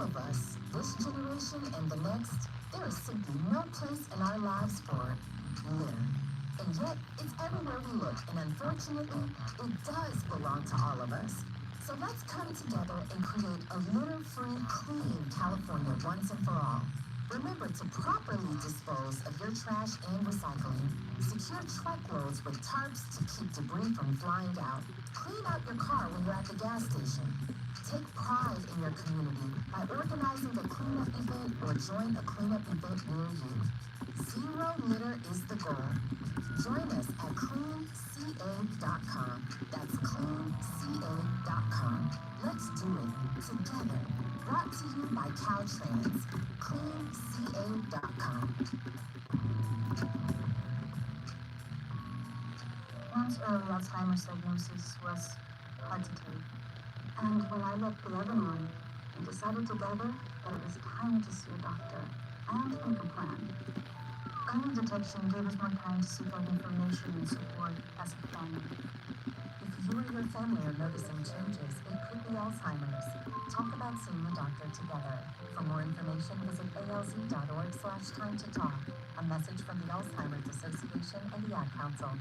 of us, this generation and the next, there is simply no place in our lives for litter. And yet, it's everywhere we look, and unfortunately, it does belong to all of us. So let's come together and create a litter-free, clean California once and for all. Remember to properly dispose of your trash and recycling. Secure truckloads with tarps to keep debris from flying out. Clean out your car when you're at the gas station. Take pride in your community by organizing a cleanup event or join a cleanup event near you. Zero litter is the goal. Join us at cleanca.com. That's cleanca.com. Let's do it together. Brought to you by Caltrans. cleanca.com. Once early Alzheimer's diagnosis was hard to take. And when I left the Lebanon, we decided together that it was time to see a doctor and make a plan. Early detection gave us more time to seek out information and support as a family. If you or your family are noticing changes, it could be Alzheimer's. Talk about seeing a doctor together. For more information, visit alz.org/time-to-talk. A message from the Alzheimer's Association and the Ad Council.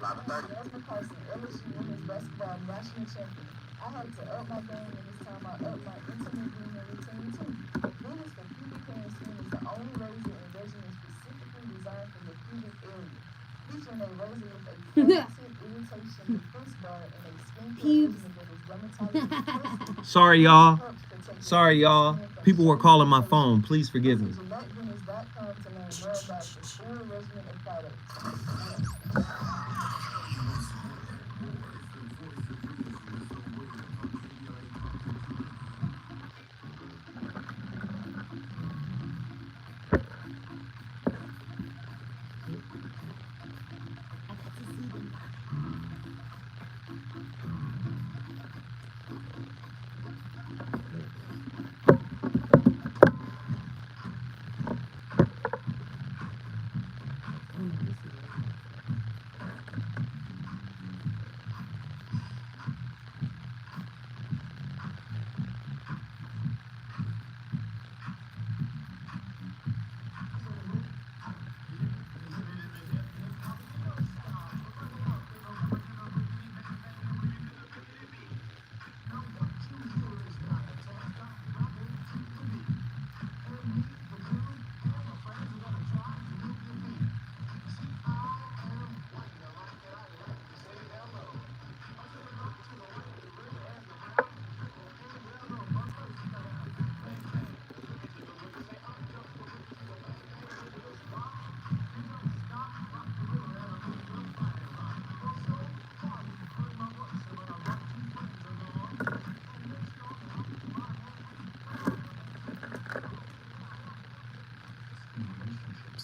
That's because LSU women's basketball national champion. I had to up my game, and this time I upped my intimate grooming routine too. Venus for Pubic Hair and Skin is the only razor and regimen specifically designed for the pubic area. Featuring a razor with a tip irritation, the first bar, and a skincare regimen that is dermatologist. Sorry, y'all. Sorry, y'all. People were calling my phone. Please forgive me. GilletteVenus.com to learn more about the full regimen and products.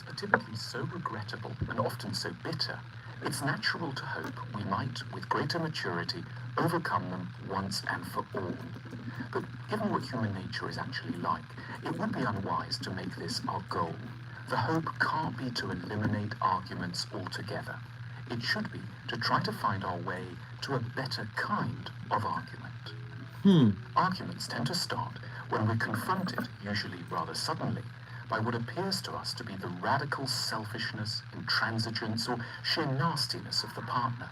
Are typically so regrettable and often so bitter, it's natural to hope we might, with greater maturity, overcome them once and for all. But given what human nature is actually like, it would be unwise to make this our goal. The hope can't be to eliminate arguments altogether. It should be to try to find our way to a better kind of argument. Arguments tend to start when we're confronted, usually rather suddenly, by what appears to us to be the radical selfishness, intransigence, or sheer nastiness of the partner.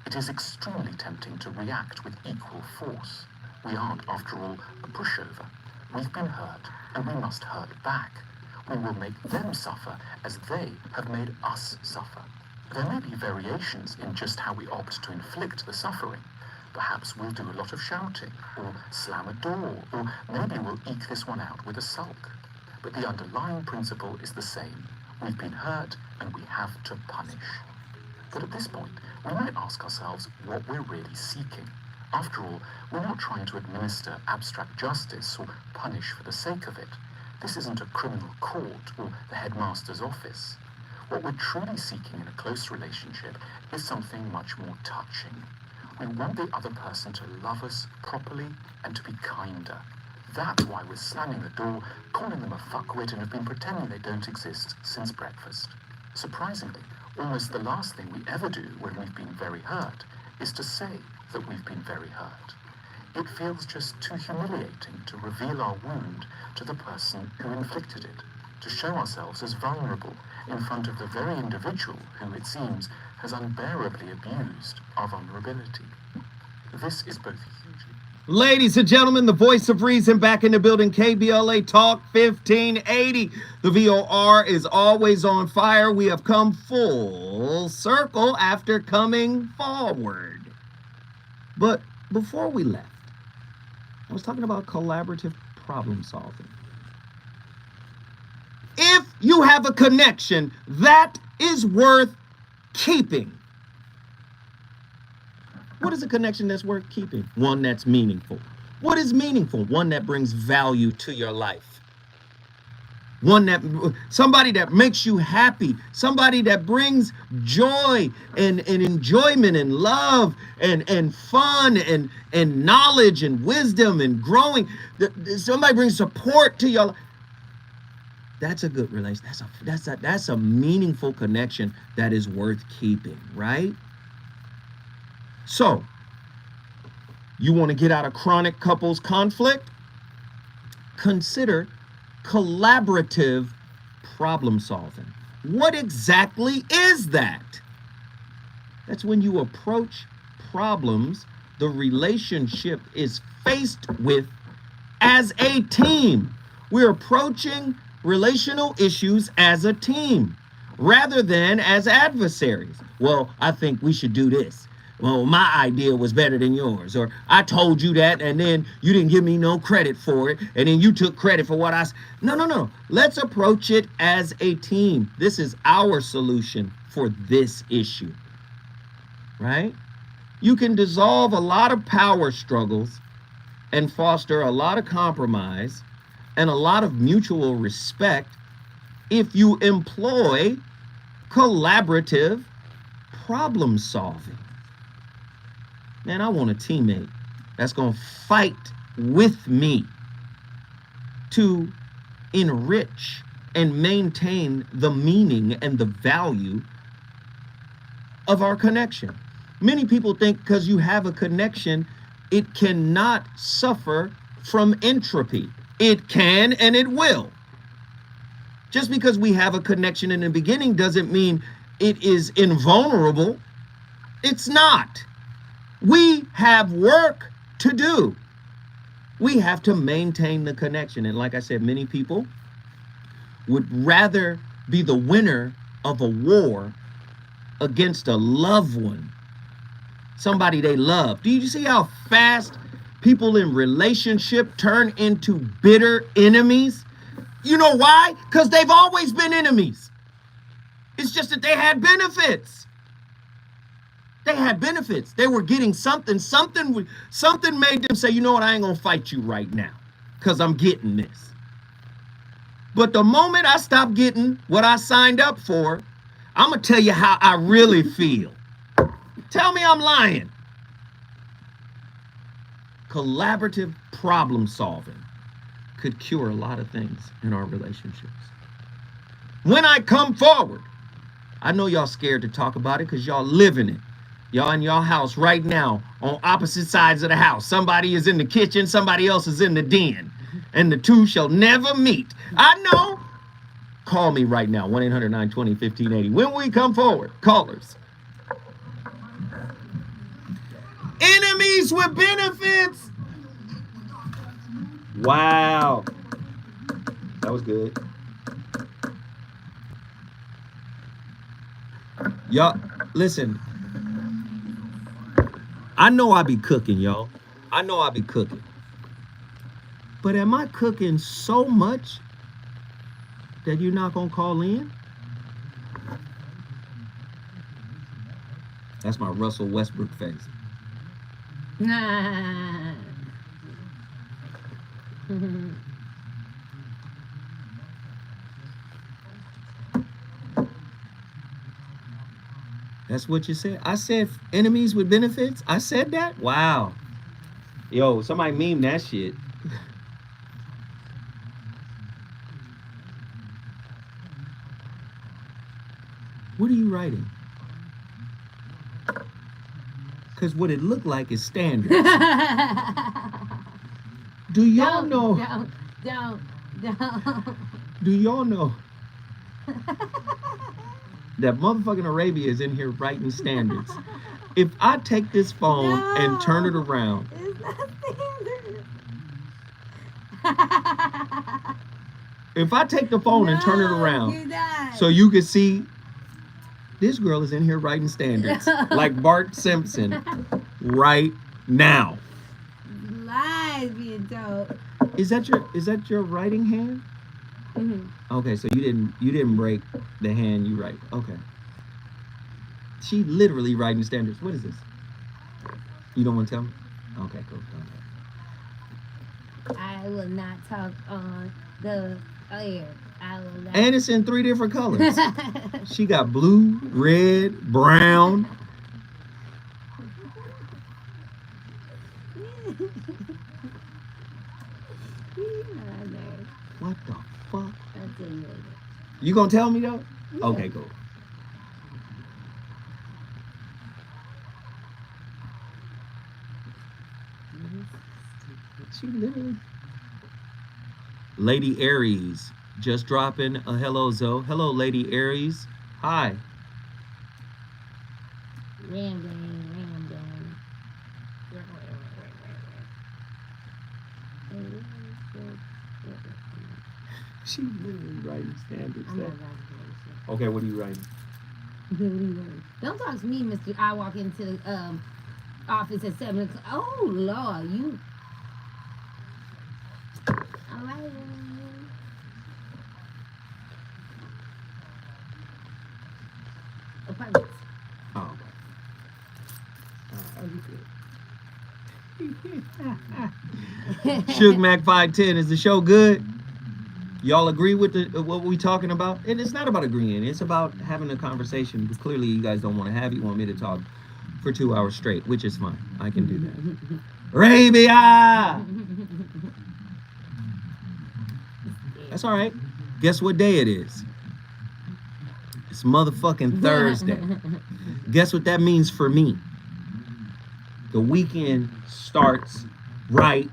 It is extremely tempting to react with equal force. We aren't, after all, a pushover. We've been hurt, and we must hurt back. We will make them suffer as they have made us suffer. There may be variations in just how we opt to inflict the suffering. Perhaps we'll do a lot of shouting, or slam a door, or maybe we'll eke this one out with a sulk. But the underlying principle is the same. We've been hurt, and we have to punish. But at this point, we might ask ourselves what we're really seeking. After all, we're not trying to administer abstract justice or punish for the sake of it. This isn't a criminal court or the headmaster's office. What we're truly seeking in a close relationship is something much more touching. We want the other person to love us properly and to be kinder. That's why we're slamming the door, calling them a fuckwit, and have been pretending they don't exist since breakfast. Surprisingly, almost the last thing we ever do when we've been very hurt is to say that we've been very hurt. It feels just too humiliating to reveal our wound to the person who inflicted it, to show ourselves as vulnerable in front of the very individual who, it seems, has unbearably abused our vulnerability. This is both hugely... Ladies and gentlemen, the voice of reason back in the building, KBLA Talk 1580. The VOR is always on fire. We have come full circle after coming forward. But before we left, I was talking about collaborative problem solving. If you have a connection that is worth keeping, what is a connection that's worth keeping? One that's meaningful. What is meaningful? One that brings value to your life. Somebody that makes you happy. Somebody that brings joy and enjoyment and love and fun and knowledge and wisdom and growing. Somebody brings support to your life. That's a good relation. That's a meaningful connection that is worth keeping, right? So, you want to get out of chronic couples conflict? Consider collaborative problem solving. What exactly is that? That's when you approach problems the relationship is faced with as a team. We're approaching relational issues as a team rather than as adversaries. Well, I think we should do this. Well, my idea was better than yours, or I told you that and then you didn't give me no credit for it, and then you took credit for what I said. No. Let's approach it as a team. This is our solution for this issue, right? You can dissolve a lot of power struggles and foster a lot of compromise and a lot of mutual respect if you employ collaborative problem solving. Man, I want a teammate that's going to fight with me to enrich and maintain the meaning and the value of our connection. Many people think because you have a connection, it cannot suffer from entropy. It can and it will. Just because we have a connection in the beginning doesn't mean it is invulnerable. It's not. We have work to do. We have to maintain the connection. And like I said, many people would rather be the winner of a war against a loved one, somebody they love. Do you see how fast people in relationship turn into bitter enemies? You know why? Because they've always been enemies. It's just that they had benefits. They had benefits. They were getting something. Something made them say, you know what, I ain't going to fight you right now because I'm getting this. But the moment I stop getting what I signed up for, I'm going to tell you how I really feel. Tell me I'm lying. Collaborative problem solving could cure a lot of things in our relationships. When I come forward, I know y'all scared to talk about it because y'all live in it. Y'all in y'all house right now on opposite sides of the house. Somebody is in the kitchen, somebody else is in the den, and the two shall never meet. I know. Call me right now, 1-800-920-1580. When we come forward, callers. Enemies with benefits. Wow. That was good. Y'all, listen. I know I be cooking, y'all. I know I be cooking. But am I cooking so much that you're not going to call in? That's my Russell Westbrook face. Nah. That's what you said? I said enemies with benefits? I said that? Wow. Yo, somebody meme that shit. What are you writing? Because what it looked like is standard. Do y'all know? Don't. Do y'all know that motherfucking Arabia is in here writing standards? If I take this phone and turn it around, It's not standard. if I take the phone and turn it you're around, not. so you can see this girl is in here writing standards like Bart Simpson right now. Lies being told. Is that your writing hand? Mhm. Okay, so you didn't break the hand you write. Okay. She literally writing standards. What is this? You don't want to tell me? Okay, cool. Okay. I will not talk on the air. I will not. And it's in 3 different colors. She got blue, red, brown. What the fuck? I'll tell you later. You gonna tell me though? Okay, cool. She literally. Lady Aries just dropping a hello, Zoe. Hello, Lady Aries. Hi. Ram. She literally writing standards. I'm not there. writing that Okay, what are you writing? shit. Don't talk to me, Mr. I walk into the office at 7 o'clock. Oh, Lord, you. All right. Apartments. Oh, okay. Suge Mac 510, is the show good? Y'all agree with what we talking about? And it's not about agreeing. It's about having a conversation. But clearly, you guys don't want to have it. You want me to talk for 2 hours straight, which is fine. I can do that. Arabia! That's all right. Guess what day it is? It's motherfucking Thursday. Guess what that means for me? The weekend starts right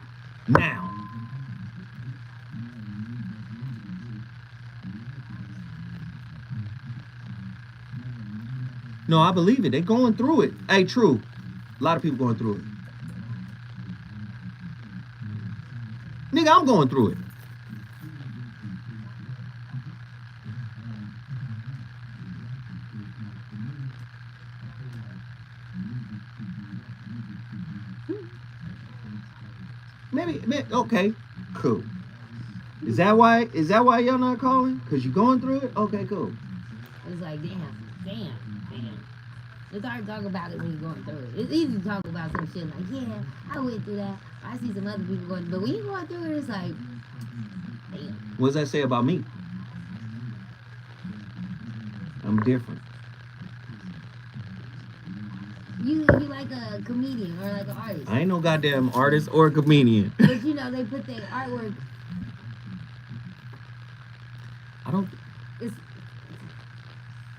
now. No, I believe it. They're going through it. Hey, true. A lot of people going through it. Nigga, I'm going through it. Maybe, okay, cool. Is that why y'all not calling? Cause you going through it? Okay, cool. It's like, damn. It's hard to talk about it when you're going through it. It's easy to talk about some shit like, yeah, I went through that. I see some other people going, but when you're going through it, it's like, damn. What does that say about me? I'm different. You like a comedian or like an artist. I ain't no goddamn artist or comedian. But you know, they put their artwork. I don't. It's,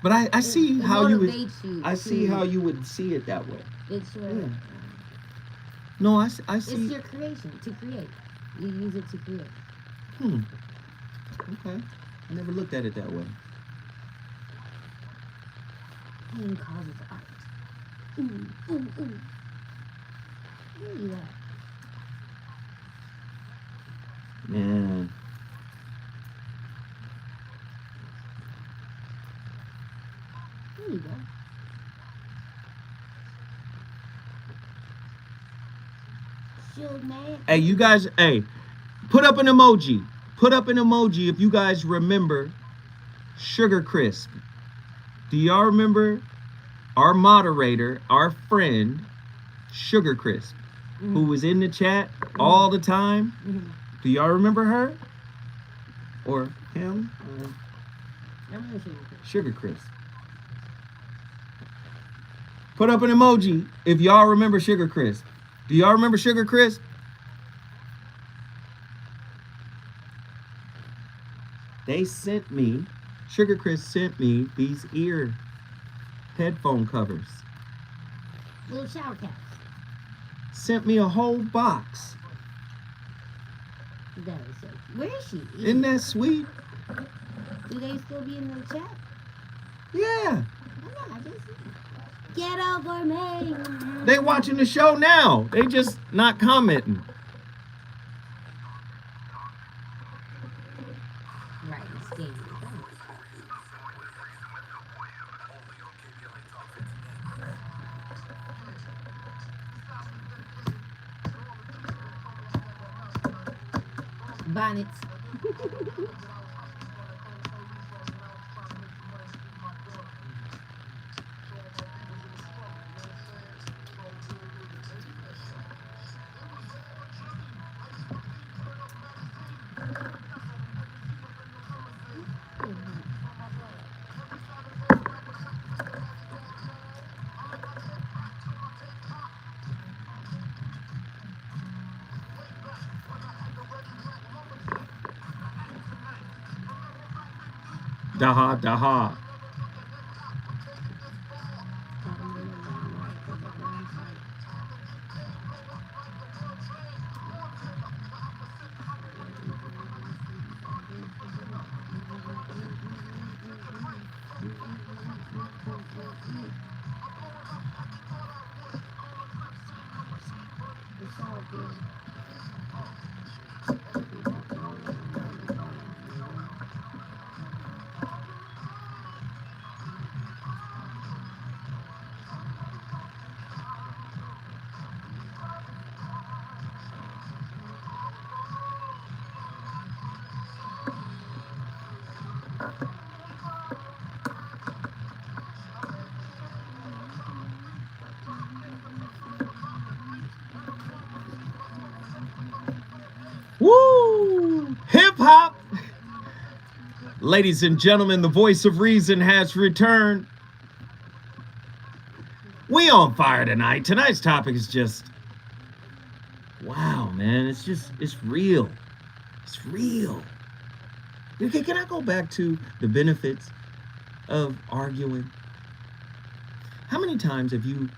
But I see it how you would. motivates you I see to- how you would see it that way. It's your. Yeah. No, I see. It's your creation to create. You use it to create. Okay. I never looked at it that way. Pain causes art. Ooh. There you are. Man. There you go. Suge man. Hey, you guys. Hey, put up an emoji. Put up an emoji if you guys remember Sugar Crisp. Do y'all remember our moderator, our friend, Sugar Crisp, who was in the chat all the time? Do y'all remember her? Or him? I'm not sure. Sugar Crisp. Put up an emoji if y'all remember Sugar Crisp. Do y'all remember Sugar Crisp? They sent me, Sugar Crisp sent me these ear headphone covers. Little shower caps. Sent me a whole box. That is so. Where is she? Isn't that sweet? Do they still be in the chat? Yeah. I just get over me. They watching the show now. They just not commenting. Right, Steve. Bonnets. Daha, daha. Woo! Hip hop! Ladies and gentlemen, the voice of reason has returned. We on fire tonight. Tonight's topic is just, wow, man. It's real. It's real. Okay, can I go back to the benefits of arguing? How many times have you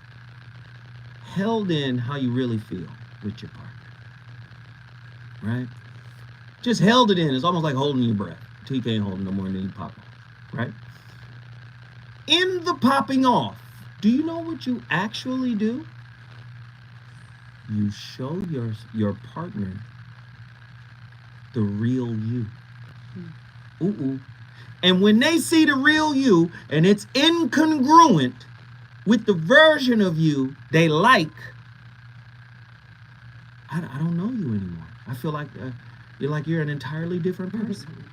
held in how you really feel with your partner? Right? Just held it in. It's almost like holding your breath until you can't hold it no more and then you pop off. Right? In the popping off, do you know what you actually do? You show your partner the real you. Ooh. And when they see the real you and it's incongruent with the version of you they like, I don't know you anymore. I feel like you're an entirely different person.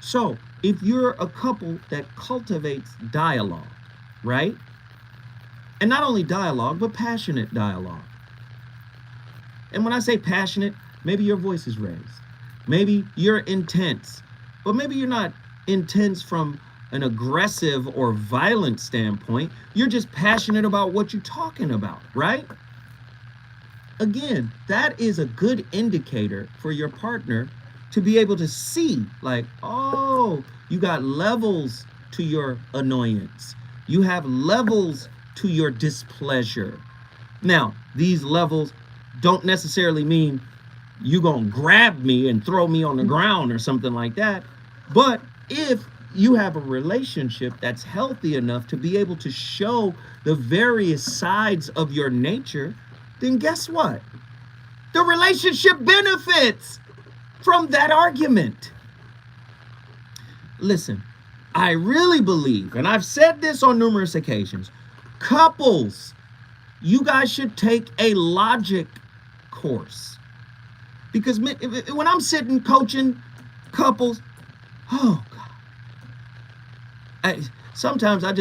So if you're a couple that cultivates dialogue, right? And not only dialogue, but passionate dialogue. And when I say passionate, maybe your voice is raised. Maybe you're intense, but maybe you're not intense from an aggressive or violent standpoint. You're just passionate about what you're talking about, right? Again, that is a good indicator for your partner to be able to see, like, oh, you got levels to your annoyance. You have levels to your displeasure. Now, these levels don't necessarily mean you gonna grab me and throw me on the ground or something like that. But if you have a relationship that's healthy enough to be able to show the various sides of your nature, then guess what? The relationship benefits from that argument. Listen, I really believe, and I've said this on numerous occasions, couples, you guys should take a logic course. Because when I'm sitting coaching couples, oh God. Sometimes I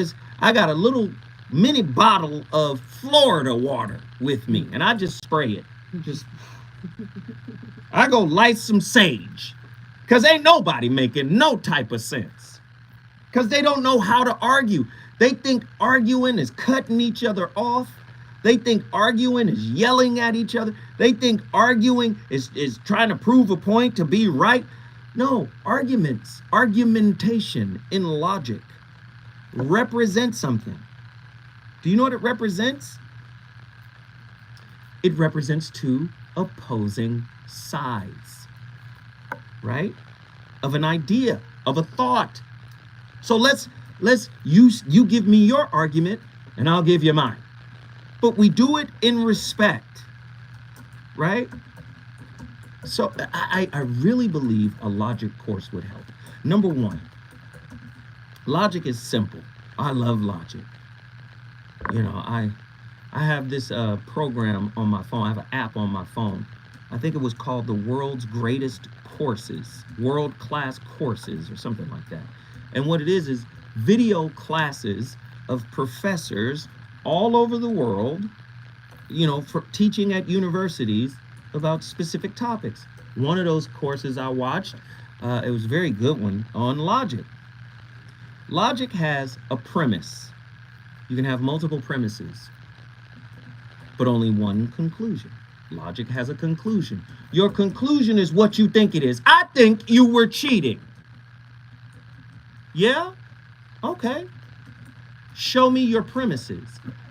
got a little mini bottle of Florida water with me, and I just spray it. I go light some sage, because ain't nobody making no type of sense. Because they don't know how to argue. They think arguing is cutting each other off. They think arguing is yelling at each other. They think arguing is trying to prove a point to be right. No, argumentation in logic represents something. Do you know what it represents? It represents two opposing sides. right? Of an idea, of a thought. So you give me your argument and I'll give you mine. But we do it in respect, right? So I really believe a logic course would help. Number one, logic is simple. I love logic. You know, I have this program on my phone. I have an app on my phone. I think it was called the World's Greatest Courses, World Class Courses or something like that. And what it is video classes of professors all over the world, you know, for teaching at universities about specific topics. One of those courses I watched, it was a very good one on logic. Logic has a premise. You can have multiple premises, but only one conclusion. Logic has a conclusion. Your conclusion is what you think it is. I think you were cheating. Yeah? Okay. Show me your premises.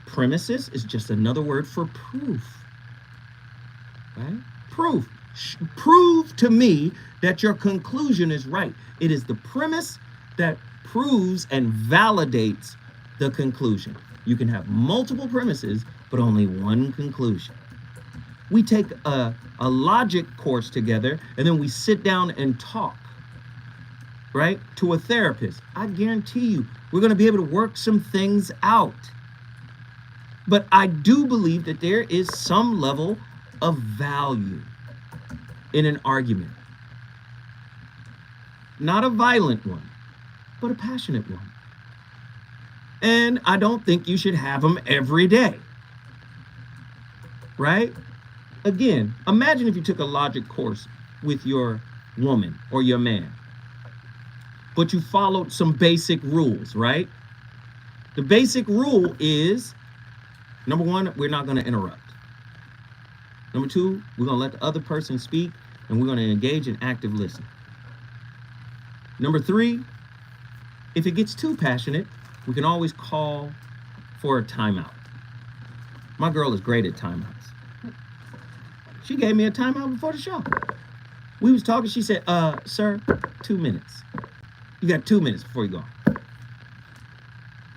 Premises is just another word for proof. Right? Proof. Prove to me that your conclusion is right. It is the premise that proves and validates the conclusion. You can have multiple premises, but only one conclusion. We take a logic course together and then we sit down and talk, right? To a therapist. I guarantee you, we're going to be able to work some things out. But I do believe that there is some level of value in an argument. Not a violent one, but a passionate one. And I don't think you should have them every day. Right? Again, imagine if you took a logic course with your woman or your man, but you followed some basic rules, right? The basic rule is, number one, we're not going to interrupt. Number two, we're going to let the other person speak and we're going to engage in active listening. Number three, if it gets too passionate, we can always call for a timeout. My girl is great at timeouts. She gave me a timeout before the show. We was talking, she said, sir, 2 minutes. You got 2 minutes before you go.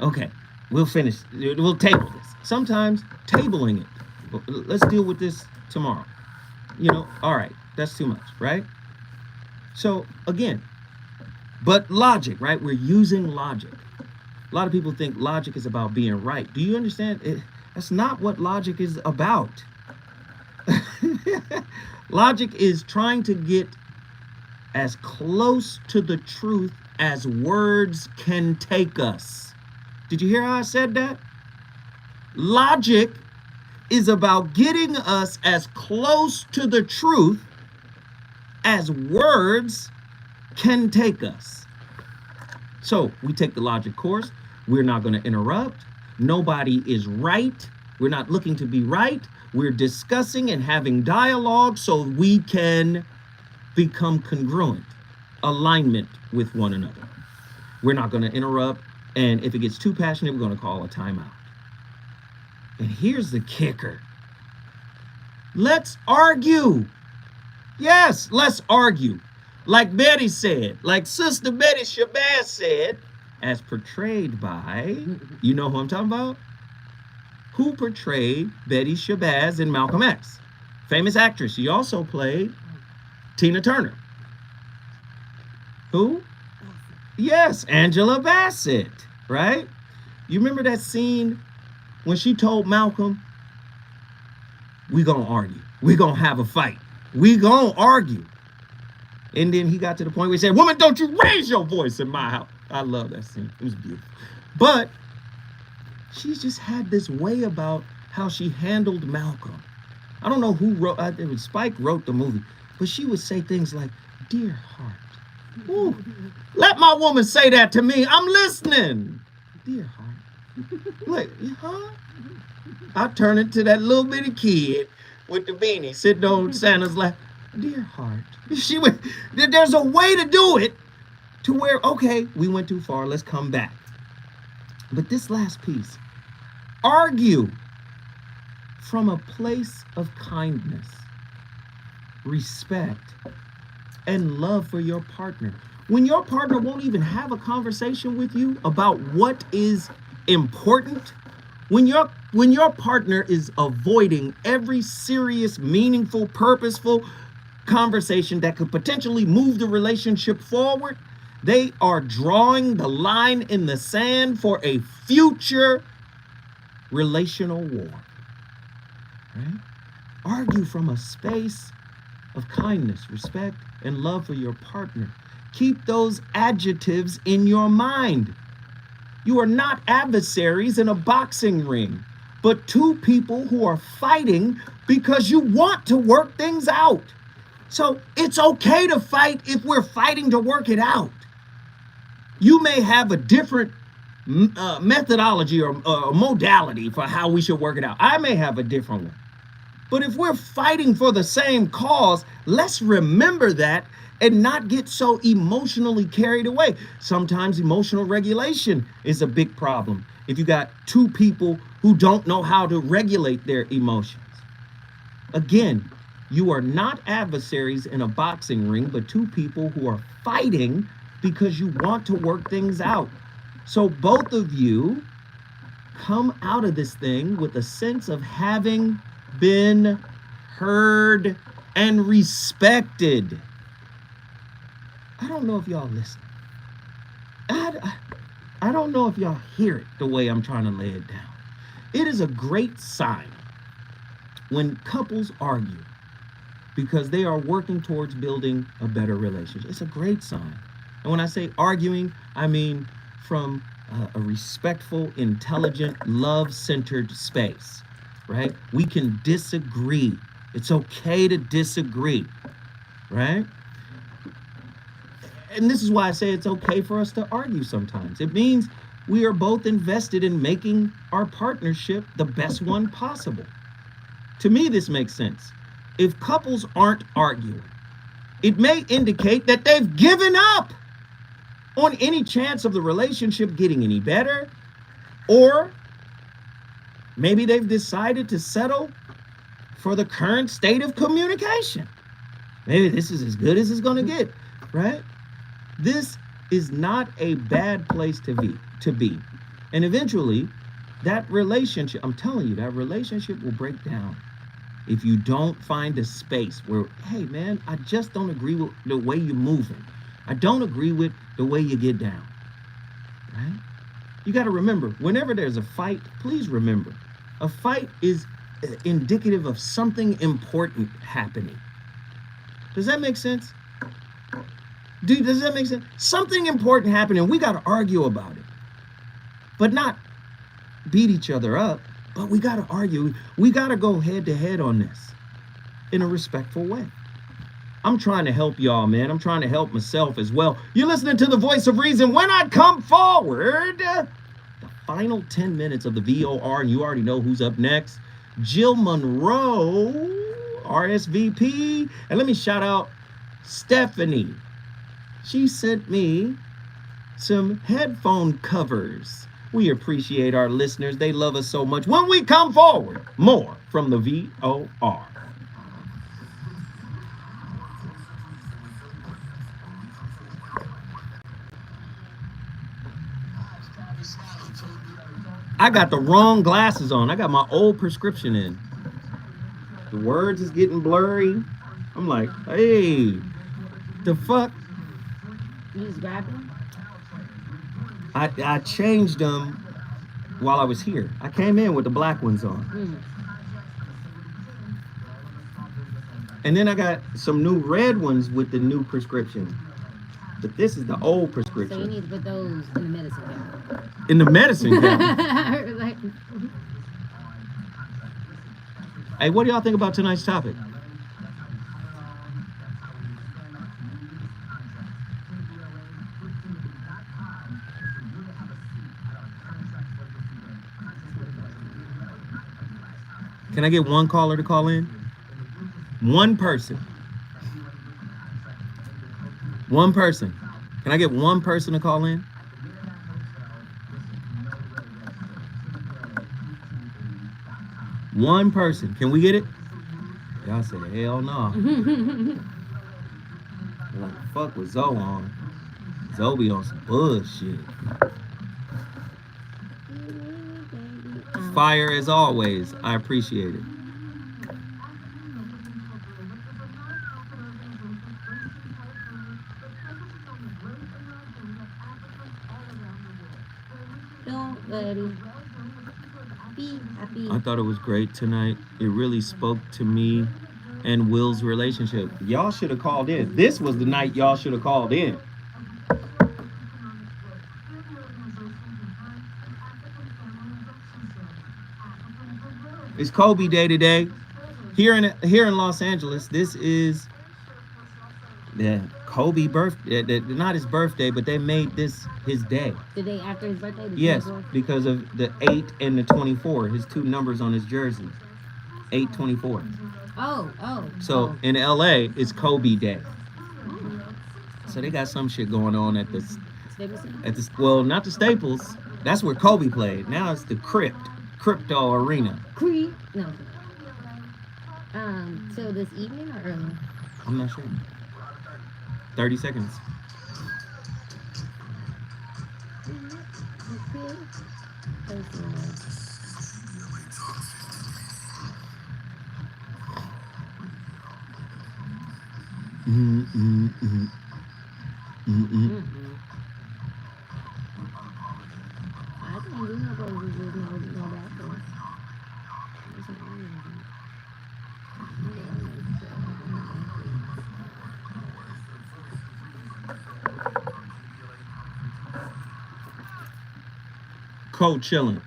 Okay, we'll finish. We'll table this. Sometimes tabling it. Let's deal with this tomorrow. You know, all right, that's too much, right? So again, but logic, right? We're using logic. A lot of people think logic is about being right. Do you understand? That's not what logic is about. Logic is trying to get as close to the truth as words can take us. Did you hear how I said that? Logic is about getting us as close to the truth as words can take us. So we take the logic course. We're not going to interrupt. Nobody is right. We're not looking to be right. We're discussing and having dialogue so we can become congruent, alignment with one another. We're not going to interrupt. And if it gets too passionate, we're going to call a timeout. And here's the kicker. Let's argue. Yes, let's argue. Like Betty said, like Sister Betty Shabazz said, as portrayed by, you know who I'm talking about? Who portrayed Betty Shabazz in Malcolm X? Famous actress. She also played Tina Turner. Who? Yes, Angela Bassett, right? You remember that scene when she told Malcolm, we gonna argue. We gonna have a fight. We gonna argue. And then he got to the point where he said, woman, don't you raise your voice in my house. I love that scene. It was beautiful. But she's just had this way about how she handled Malcolm. I don't know who wrote, it was Spike wrote the movie, but she would say things like, dear heart. Ooh, let my woman say that to me. I'm listening. Dear heart. Look, huh? I turn into that little bitty kid with the beanie sitting on Santa's lap. Dear heart. She would, there's a way to do it to where, okay, we went too far. Let's come back. But this last piece, argue from a place of kindness, respect, and love for your partner. When your partner won't even have a conversation with you about what is important, when your partner is avoiding every serious, meaningful, purposeful conversation that could potentially move the relationship forward, they are drawing the line in the sand for a future relational war. Right? Argue from a space of kindness, respect, and love for your partner. Keep those adjectives in your mind. You are not adversaries in a boxing ring, but two people who are fighting because you want to work things out. So it's okay to fight if we're fighting to work it out. You may have a different methodology or modality for how we should work it out. I may have a different one. But if we're fighting for the same cause, let's remember that and not get so emotionally carried away. Sometimes emotional regulation is a big problem if you got two people who don't know how to regulate their emotions. Again, you are not adversaries in a boxing ring, but two people who are fighting because you want to work things out. So both of you come out of this thing with a sense of having been heard and respected. I don't know if y'all listen. I don't know if y'all hear it the way I'm trying to lay it down. It is a great sign when couples argue because they are working towards building a better relationship. It's a great sign. And when I say arguing, I mean from a respectful, intelligent, love-centered space, right? We can disagree. It's okay to disagree, right? And this is why I say it's okay for us to argue sometimes. It means we are both invested in making our partnership the best one possible. To me, this makes sense. If couples aren't arguing, it may indicate that they've given up on any chance of the relationship getting any better, or maybe they've decided to settle for the current state of communication. Maybe this is as good as it's going to get, right? This is not a bad place to be. And eventually, that relationship, I'm telling you, that relationship will break down if you don't find a space where, hey man, I just don't agree with the way you're moving. I don't agree with the way you get down, right? You got to remember, whenever there's a fight, please remember, a fight is indicative of something important happening. Does that make sense? Dude, does that make sense? Something important happening, we got to argue about it. But not beat each other up, but we got to argue. We got to go head to head on this in a respectful way. I'm trying to help y'all, man. I'm trying to help myself as well. You're listening to the Voice of Reason. When I come forward, the final 10 minutes of the VOR, and you already know who's up next. Jill Monroe, RSVP. And let me shout out Stephanie. She sent me some headphone covers. We appreciate our listeners. They love us so much. When we come forward, more from the VOR. I got the wrong glasses on. I got my old prescription in. The words is getting blurry. I'm like, hey, the fuck? You just grabbed them? I changed them while I was here. I came in with the black ones on. And then I got some new red ones with the new prescription. But this is the old prescription. So you need to put those in the medicine cabinet. In the medicine cabinet? Like, Hey, what do y'all think about tonight's topic? Can I get one caller to call in? One person. One person. Can I get one person to call in? One person. Can we get it? Y'all say, hell no. What the fuck was Zoe on? Zoe be on some bullshit. Fire as always. I appreciate it. Don't let it be happy. I thought it was great tonight. It really spoke to me and Will's relationship. Y'all should have called in. This was the night y'all should have called in. It's Kobe Day today. Here in Los Angeles, this is the Kobe birthday. Not his birthday, but they made this his day. The day after his birthday? Yes, because of the 8 and the 24. His two numbers on his jersey. 8/24. Oh. So in LA, it's Kobe Day. So they got some shit going on at the well, not the Staples. That's where Kobe played. Now it's the Crypto Arena. Creep. No. So this evening or early? I'm not sure. 30 seconds. I think we know what we just know that for. Cold chilling.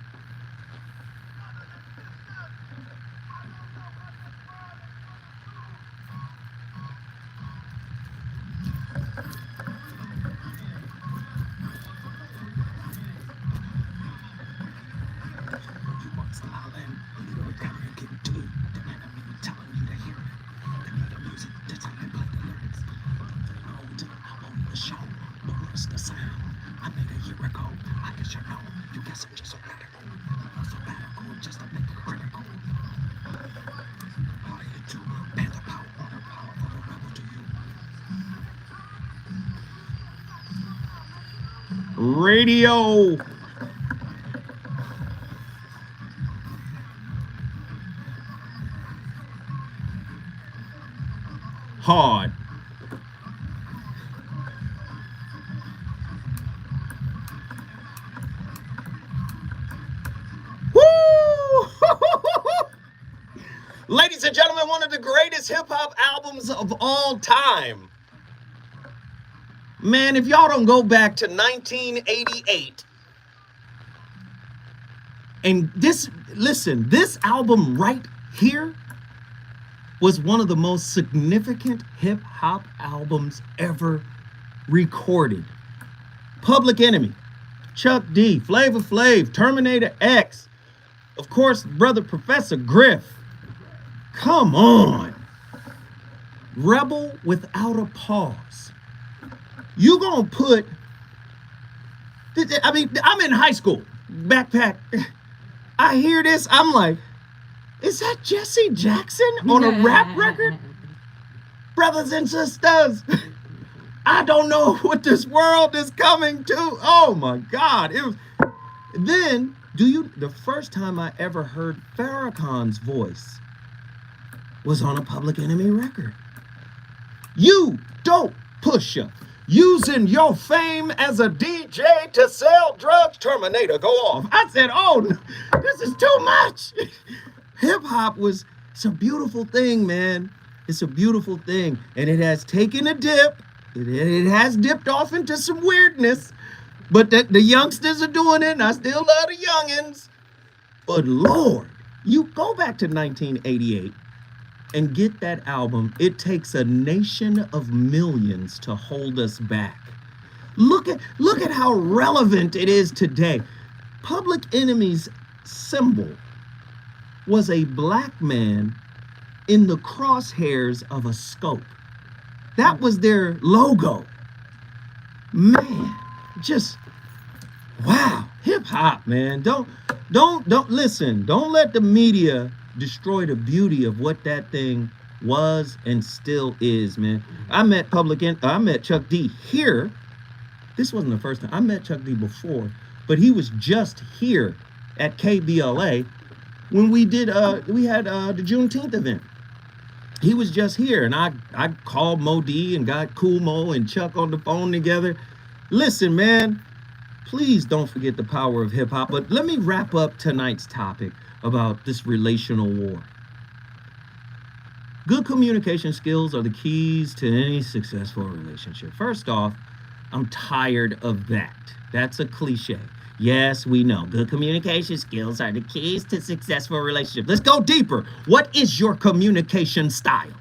Radio. Hard. Woo! Ladies and gentlemen, one of the greatest hip-hop albums of all time. Man, if y'all don't go back to 1988 and this album right here was one of the most significant hip hop albums ever recorded. Public Enemy, Chuck D, Flavor Flav, Terminator X, of course, brother Professor Griff. Come on. Rebel Without a Pause. You gonna put, I mean, I'm in high school, backpack. I hear this, I'm like, is that Jesse Jackson on a rap record? Brothers and sisters, I don't know what this world is coming to. Oh my God. It was. Then, the first time I ever heard Farrakhan's voice was on a Public Enemy record. You dope pusher. Using your fame as a DJ to sell drugs, Terminator, go off. I said, oh, no, this is too much. Hip hop it's a beautiful thing, man. It's a beautiful thing. And it has taken a dip. It has dipped off into some weirdness. But the youngsters are doing it, and I still love the youngins. But Lord, you go back to 1988 and get that album. It takes a nation of millions to hold us back. Look at how relevant it is today. Public Enemy's symbol was a black man in the crosshairs of a scope. That was their logo. Man, just wow. Hip hop, man. Don't listen. Don't let the media destroy the beauty of what that thing was and still is, man. I met Chuck D here. This wasn't the first time. I met Chuck D before, but he was just here at KBLA when we had the Juneteenth event. He was just here, and I called Mo D and got Cool Mo and Chuck on the phone together. Listen, man, please don't forget the power of hip hop. But let me wrap up tonight's topic about this relational war. Good communication skills are the keys to any successful relationship. First off, I'm tired of that. That's a cliche. Yes, we know. Good communication skills are the keys to successful relationship. Let's go deeper. What is your communication style?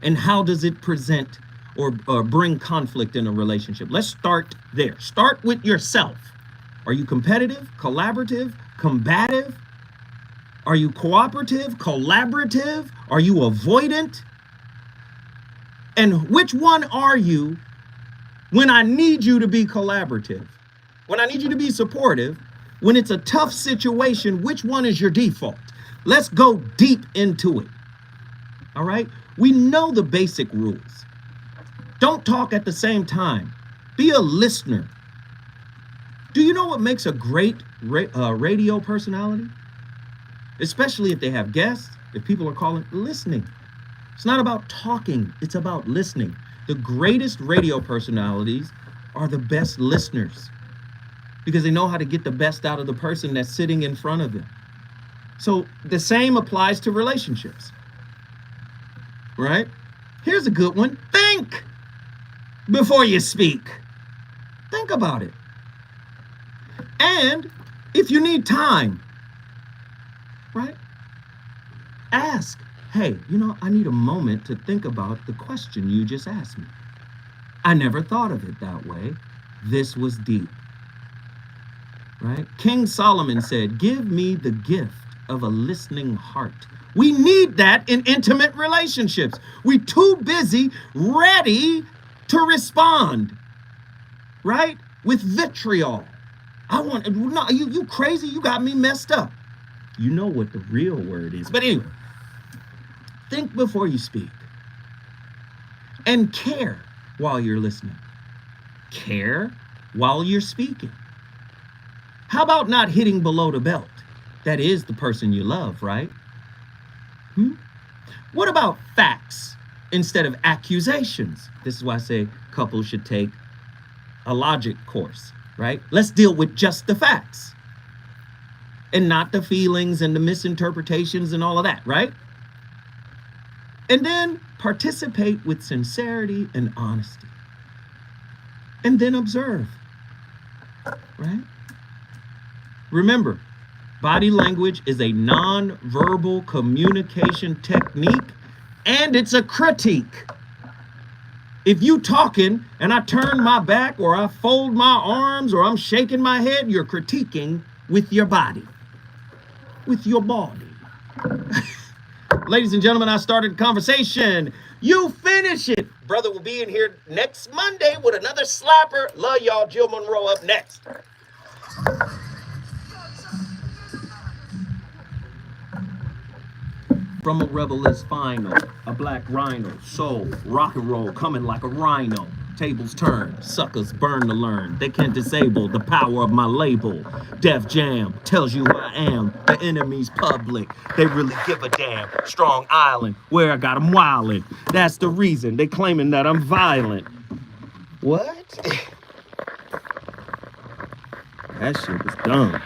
And how does it present or bring conflict in a relationship? Let's start there. Start with yourself. Are you competitive, collaborative, combative? Are you cooperative, collaborative? Are you avoidant? And which one are you when I need you to be collaborative? When I need you to be supportive? When it's a tough situation, which one is your default? Let's go deep into it. All right? We know the basic rules. Don't talk at the same time. Be a listener. Do you know what makes a great radio personality? Especially if they have guests, if people are calling, listening. It's not about talking, it's about listening. The greatest radio personalities are the best listeners because they know how to get the best out of the person that's sitting in front of them. So the same applies to relationships, right? Here's a good one. Think before you speak. Think about it. And if you need time, right? Ask, hey, I need a moment to think about the question you just asked me. I never thought of it that way. This was deep, right? King Solomon said, give me the gift of a listening heart. We need that in intimate relationships. We're too busy, ready to respond, right? With vitriol. No, you crazy, you got me messed up. You know what the real word is. But anyway, think before you speak. And care while you're listening. Care while you're speaking. How about not hitting below the belt? That is the person you love, right? What about facts instead of accusations? This is why I say couples should take a logic course, right? Let's deal with just the facts and not the feelings and the misinterpretations and all of that, right? And then participate with sincerity and honesty. And then observe, right? Remember, body language is a non-verbal communication technique, and it's a critique. If you talking and I turn my back or I fold my arms or I'm shaking my head, you're critiquing with your body. With your body. Ladies and gentlemen, I started the conversation. You finish it. Brother will be in here next Monday with another slapper. Love y'all. Jill Monroe up next. From a rebel is final, a black rhino, soul, rock and roll, coming like a rhino. Tables turn, suckers burn to learn. They can't disable the power of my label. Def Jam tells you who I am. The enemy's public. They really give a damn. Strong Island, where I got them wildin'. That's the reason they claiming that I'm violent. What? That shit was dumb.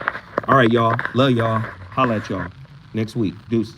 All right, y'all. Love y'all. Holla at y'all next week. Deuces.